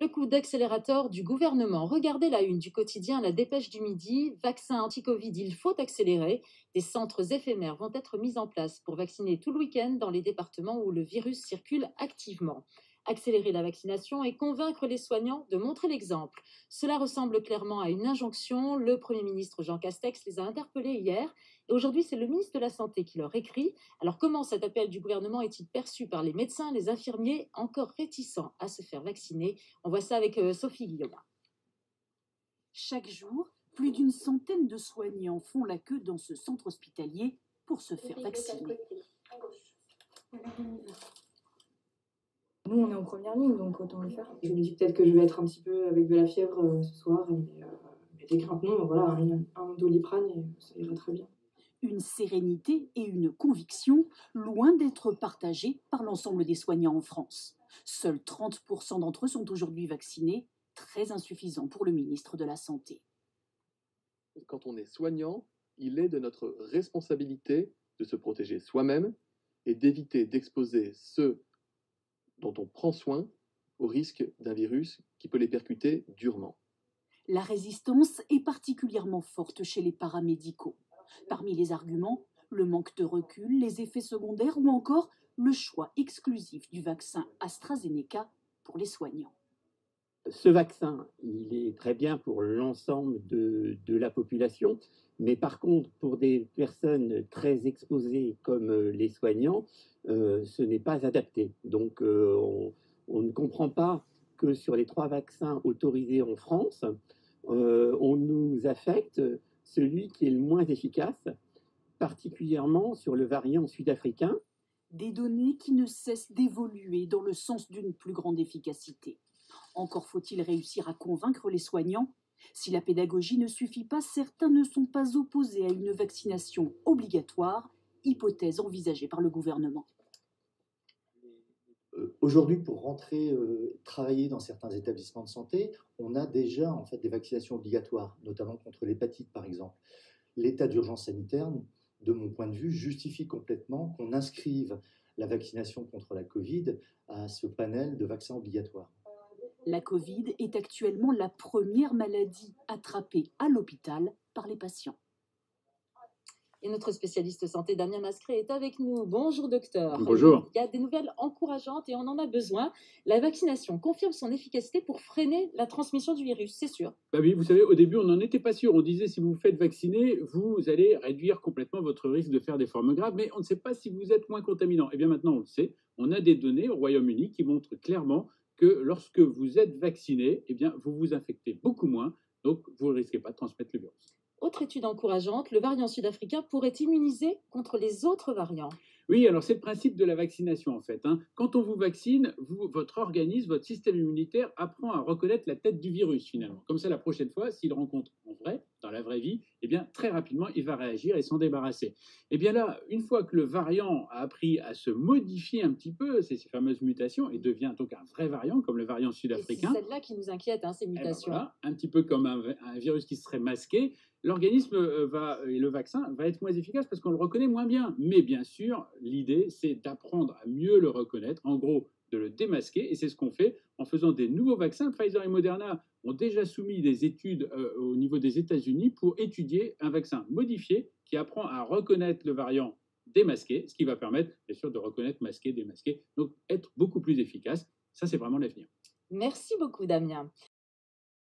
Le coup d'accélérateur du gouvernement. Regardez la une du quotidien La Dépêche du Midi. Vaccin anti-Covid, il faut accélérer. Des centres éphémères vont être mis en place pour vacciner tout le week-end dans les départements où le virus circule activement. Accélérer la vaccination et convaincre les soignants de montrer l'exemple. Cela ressemble clairement à une injonction. Le Premier ministre Jean Castex les a interpellés hier. Et aujourd'hui, c'est le ministre de la Santé qui leur écrit. Alors comment cet appel du gouvernement est-il perçu par les médecins, les infirmiers, encore réticents à se faire vacciner? On voit ça avec Sophie Guillaume. Chaque jour, plus d'une centaine de soignants font la queue dans ce centre hospitalier pour se faire vacciner. Nous, on est en première ligne, donc autant le faire. Je me dis peut-être que je vais être un petit peu avec de la fièvre ce soir, mais des craintes non, voilà, un Doliprane et ça ira très bien. Une sérénité et une conviction loin d'être partagées par l'ensemble des soignants en France. Seuls 30% d'entre eux sont aujourd'hui vaccinés, très insuffisant pour le ministre de la Santé. Quand on est soignant, il est de notre responsabilité de se protéger soi-même et d'éviter d'exposer ceux dont on prend soin au risque d'un virus qui peut les percuter durement. La résistance est particulièrement forte chez les paramédicaux. Parmi les arguments, le manque de recul, les effets secondaires ou encore le choix exclusif du vaccin AstraZeneca pour les soignants. Ce vaccin, il est très bien pour l'ensemble de la population, mais par contre, pour des personnes très exposées comme les soignants, ce n'est pas adapté. Donc, on ne comprend pas que sur les 3 vaccins autorisés en France, on nous affecte celui qui est le moins efficace, particulièrement sur le variant sud-africain. Des données qui ne cessent d'évoluer dans le sens d'une plus grande efficacité. Encore faut-il réussir à convaincre les soignants. Si la pédagogie ne suffit pas, certains ne sont pas opposés à une vaccination obligatoire, hypothèse envisagée par le gouvernement. Aujourd'hui, pour rentrer travailler dans certains établissements de santé, on a déjà en fait des vaccinations obligatoires, notamment contre l'hépatite par exemple. L'état d'urgence sanitaire, de mon point de vue, justifie complètement qu'on inscrive la vaccination contre la Covid à ce panel de vaccins obligatoires. La Covid est actuellement la première maladie attrapée à l'hôpital par les patients. Et notre spécialiste santé, Damien Mascret, est avec nous. Bonjour docteur. Bonjour. Il y a des nouvelles encourageantes et on en a besoin. La vaccination confirme son efficacité pour freiner la transmission du virus, c'est sûr. Bah oui, vous savez, au début, on n'en était pas sûr. On disait, si vous vous faites vacciner, vous allez réduire complètement votre risque de faire des formes graves, mais on ne sait pas si vous êtes moins contaminant. Et bien maintenant, on le sait. On a des données au Royaume-Uni qui montrent clairement que lorsque vous êtes vacciné, eh bien, vous vous infectez beaucoup moins, donc vous ne risquez pas de transmettre le virus. Autre étude encourageante, le variant sud-africain pourrait immuniser contre les autres variants. Oui, alors c'est le principe de la vaccination en fait. Quand on vous vaccine, votre organisme, votre système immunitaire apprend à reconnaître la tête du virus finalement. Comme ça, la prochaine fois, s'il rencontre en vrai, dans la vraie vie, eh bien très rapidement, il va réagir et s'en débarrasser. Et bien là, une fois que le variant a appris à se modifier un petit peu, c'est ces fameuses mutations, et devient donc un vrai variant, comme le variant sud-africain. C'est celle-là qui nous inquiète, ces mutations. Voilà, un petit peu comme un virus qui serait masqué. L'organisme et le vaccin va être moins efficace parce qu'on le reconnaît moins bien. Mais bien sûr, l'idée, c'est d'apprendre à mieux le reconnaître, en gros, de le démasquer. Et c'est ce qu'on fait en faisant des nouveaux vaccins. Pfizer et Moderna ont déjà soumis des études au niveau des États-Unis pour étudier un vaccin modifié qui apprend à reconnaître le variant démasqué, ce qui va permettre, bien sûr, de reconnaître masqué, démasqué, donc être beaucoup plus efficace. Ça, c'est vraiment l'avenir. Merci beaucoup, Damien.